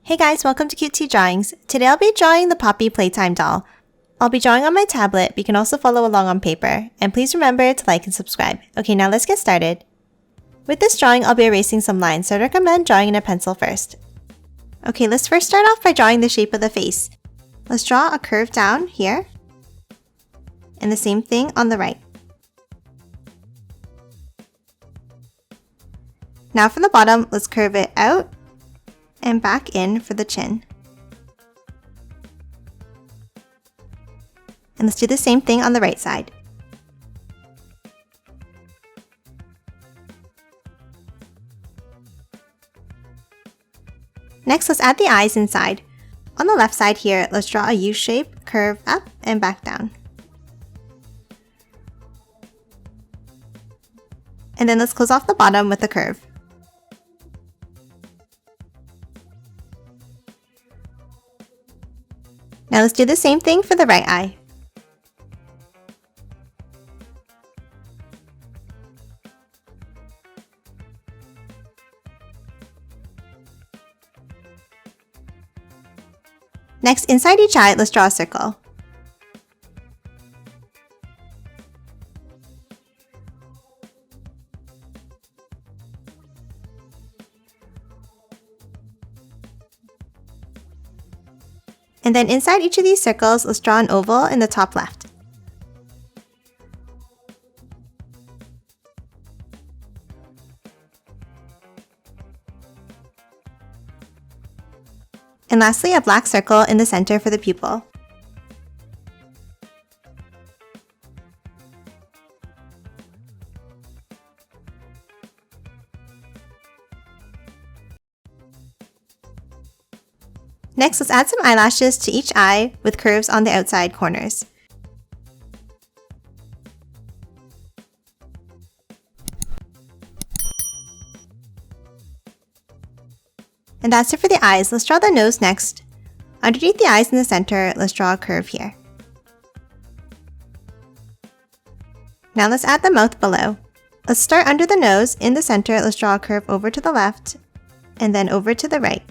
Hey guys, welcome to Cute Tea Drawings. Today I'll be drawing the Poppy Playtime Doll. I'll be drawing on my tablet, but you can also follow along on paper. And please remember to like and subscribe. Okay, now let's get started. With this drawing, I'll be erasing some lines, so I recommend drawing in a pencil first. Okay, let's first start off by drawing the shape of the face. Let's draw a curve down here. And the same thing on the right. Now from the bottom, let's curve it out and back in for the chin. And let's do the same thing on the right side. Next, let's add the eyes inside. On the left side here, let's draw a U shape, curve up and back down. And then let's close off the bottom with a curve. Now let's do the same thing for the right eye. Next, inside each eye, let's draw a circle. And then inside each of these circles, let's draw an oval in the top left. And lastly, a black circle in the center for the pupil. Next, let's add some eyelashes to each eye with curves on the outside corners. And that's it for the eyes. Let's draw the nose next. Underneath the eyes in the center, let's draw a curve here. Now let's add the mouth below. Let's start under the nose. In the center, let's draw a curve over to the left and then over to the right.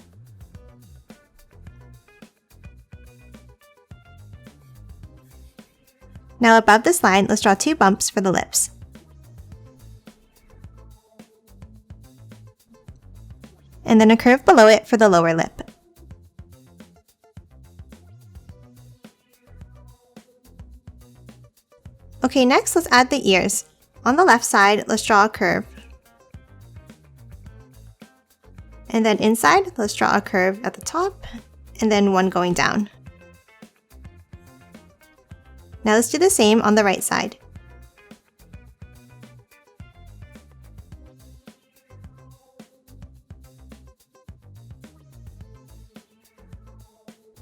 Now above this line, let's draw two bumps for the lips. And then a curve below it for the lower lip. Okay, next let's add the ears. On the left side, let's draw a curve. And then inside, let's draw a curve at the top and then one going down. Now let's do the same on the right side.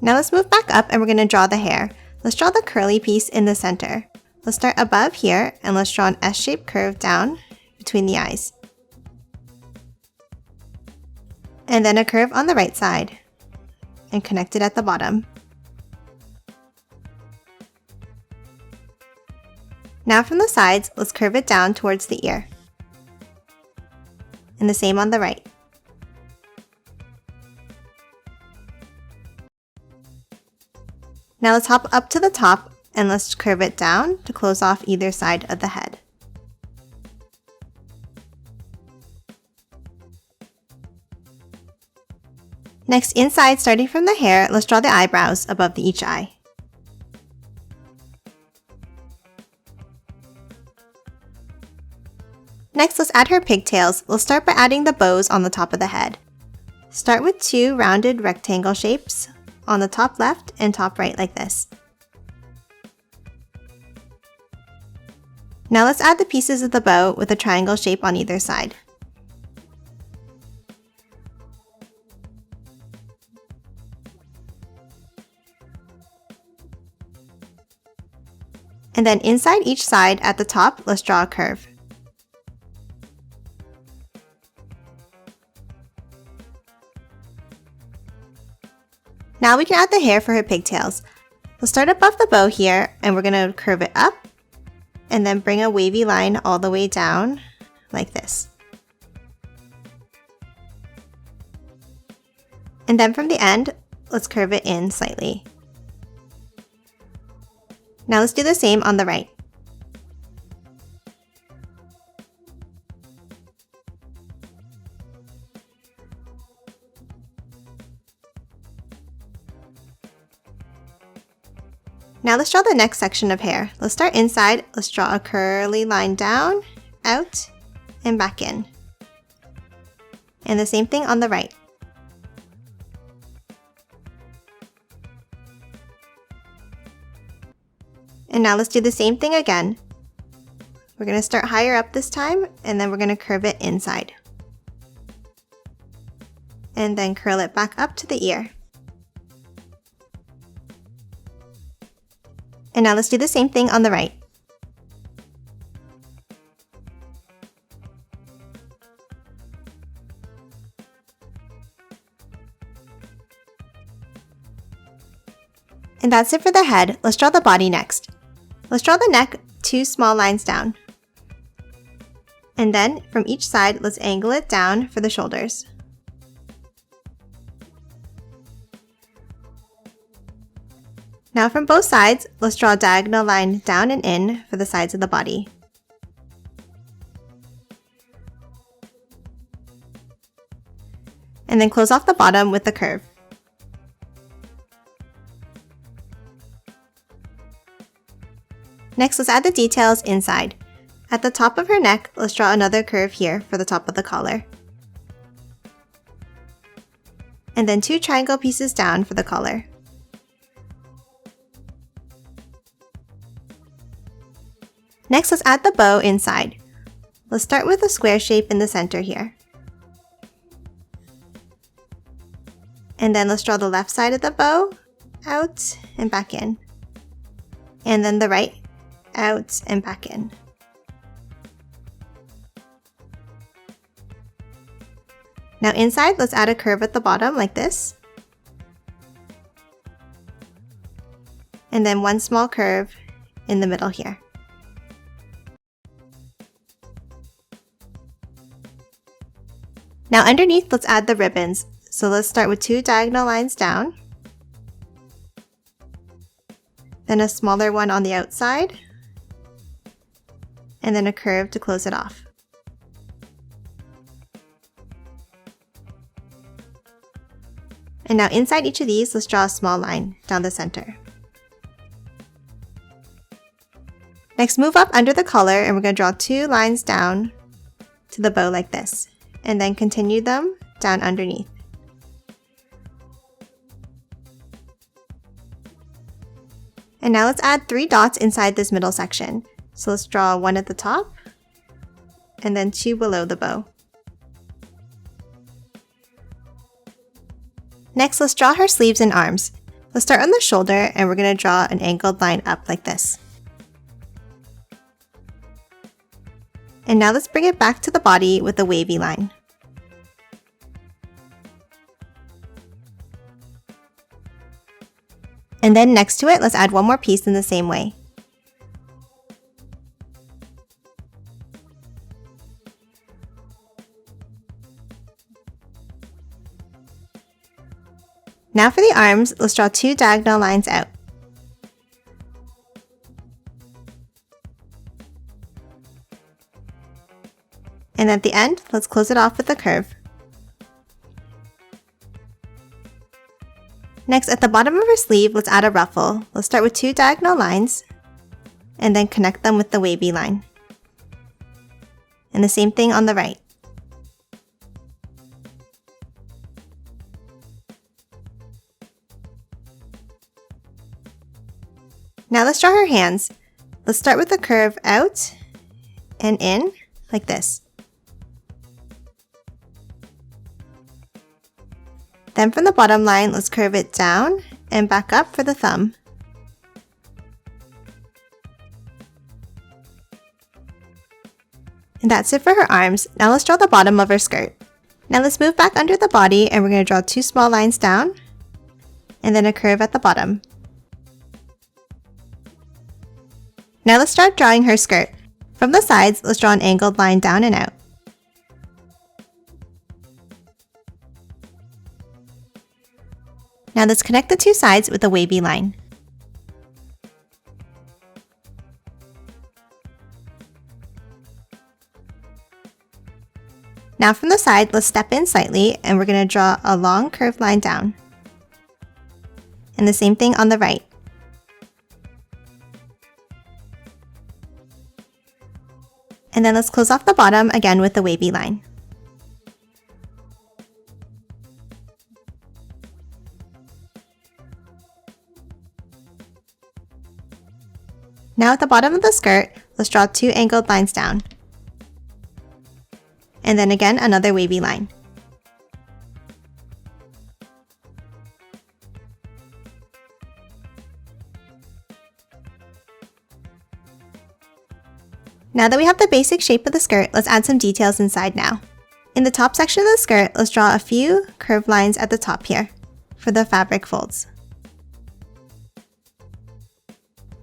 Now let's move back up and we're going to draw the hair. Let's draw the curly piece in the center. Let's start above here and let's draw an S-shaped curve down between the eyes. And then a curve on the right side and connect it at the bottom. Now from the sides, let's curve it down towards the ear. And the same on the right. Now let's hop up to the top and let's curve it down to close off either side of the head. Next, inside, starting from the hair, let's draw the eyebrows above each eye. Next, let's add her pigtails. We'll start by adding the bows on the top of the head. Start with two rounded rectangle shapes on the top left and top right like this. Now let's add the pieces of the bow with a triangle shape on either side. And then inside each side at the top, let's draw a curve. Now we can add the hair for her pigtails. We'll start above the bow here and we're going to curve it up and then bring a wavy line all the way down like this. And then from the end, let's curve it in slightly. Now let's do the same on the right. Now let's draw the next section of hair. Let's start inside. Let's draw a curly line down, out, and back in. And the same thing on the right. And now let's do the same thing again. We're going to start higher up this time, and then we're going to curve it inside. And then curl it back up to the ear. And now let's do the same thing on the right. And that's it for the head. Let's draw the body next. Let's draw the neck 2 small lines down. And then from each side, let's angle it down for the shoulders. Now from both sides, let's draw a diagonal line down and in for the sides of the body. And then close off the bottom with the curve. Next, let's add the details inside. At the top of her neck, let's draw another curve here for the top of the collar. And then 2 triangle pieces down for the collar. Next, let's add the bow inside. Let's start with a square shape in the center here. And then let's draw the left side of the bow, out and back in. And then the right, out and back in. Now inside, let's add a curve at the bottom like this. And then 1 small curve in the middle here. Now underneath, let's add the ribbons. So let's start with 2 diagonal lines down. Then a smaller one on the outside. And then a curve to close it off. And now inside each of these, let's draw a small line down the center. Next, move up under the collar and we're going to draw 2 lines down to the bow like this. And then continue them down underneath. And now let's add 3 dots inside this middle section. So let's draw 1 at the top, and then 2 below the bow. Next, let's draw her sleeves and arms. Let's start on the shoulder, and we're going to draw an angled line up like this. And now let's bring it back to the body with a wavy line. And then next to it, let's add 1 more piece in the same way. Now for the arms, let's draw 2 diagonal lines out. And at the end, let's close it off with a curve. Next, at the bottom of her sleeve, let's add a ruffle. Let's start with 2 diagonal lines, and then connect them with the wavy line. And the same thing on the right. Now let's draw her hands. Let's start with a curve out and in, like this. Then from the bottom line, let's curve it down and back up for the thumb. And that's it for her arms. Now let's draw the bottom of her skirt. Now let's move back under the body and we're going to draw 2 small lines down and then a curve at the bottom. Now let's start drawing her skirt. From the sides, let's draw an angled line down and out. Now let's connect the two sides with a wavy line. Now from the side, let's step in slightly and we're going to draw a long curved line down. And the same thing on the right. And then let's close off the bottom again with the wavy line. Now at the bottom of the skirt, let's draw 2 angled lines down. And then again, another wavy line. Now that we have the basic shape of the skirt, let's add some details inside now. In the top section of the skirt, let's draw a few curved lines at the top here for the fabric folds.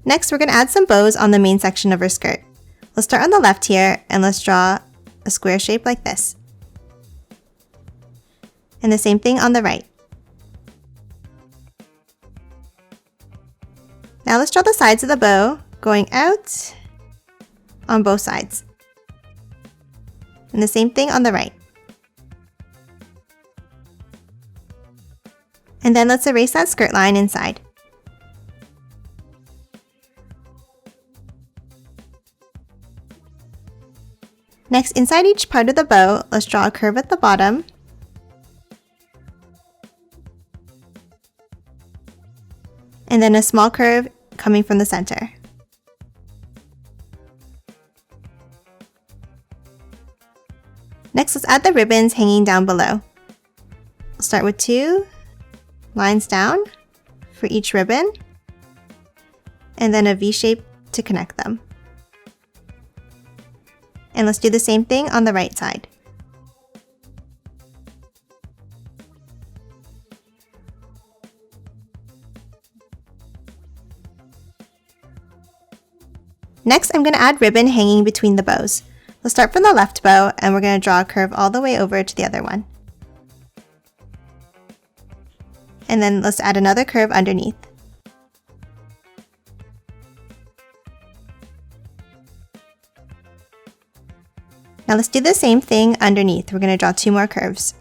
Next, we're going to add some bows on the main section of our skirt. Let's start on the left here and let's draw a square shape like this. And the same thing on the right. Now let's draw the sides of the bow going out on both sides. And the same thing on the right. And then let's erase that skirt line inside. Next, inside each part of the bow, let's draw a curve at the bottom. And then a small curve coming from the center. Next, let's add the ribbons hanging down below. We'll start with 2 lines down for each ribbon, and then a V shape to connect them. And let's do the same thing on the right side. Next, I'm going to add ribbon hanging between the bows. Let's start from the left bow and we're going to draw a curve all the way over to the other one. And then let's add another curve underneath. Now let's do the same thing underneath. We're going to draw 2 more curves.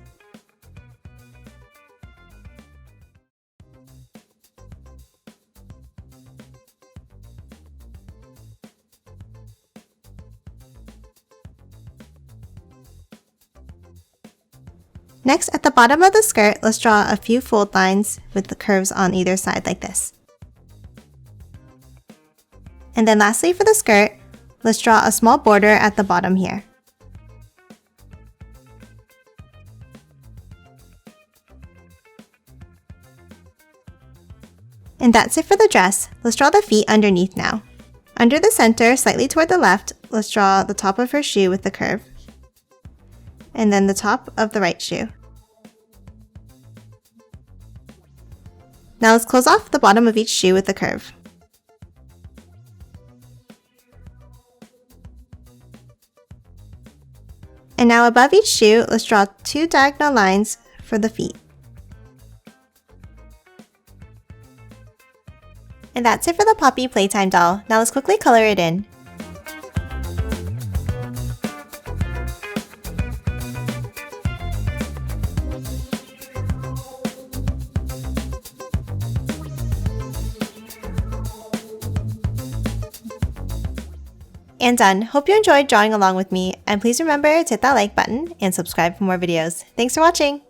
Next, at the bottom of the skirt, let's draw a few fold lines with the curves on either side like this. And then lastly for the skirt, let's draw a small border at the bottom here. And that's it for the dress. Let's draw the feet underneath now. Under the center, slightly toward the left, let's draw the top of her shoe with the curve. And then the top of the right shoe. Now let's close off the bottom of each shoe with the curve. And now above each shoe, let's draw 2 diagonal lines for the feet. And that's it for the Poppy Playtime doll. Now let's quickly color it in. And done. Hope you enjoyed drawing along with me, and please remember to hit that like button and subscribe for more videos. Thanks for watching!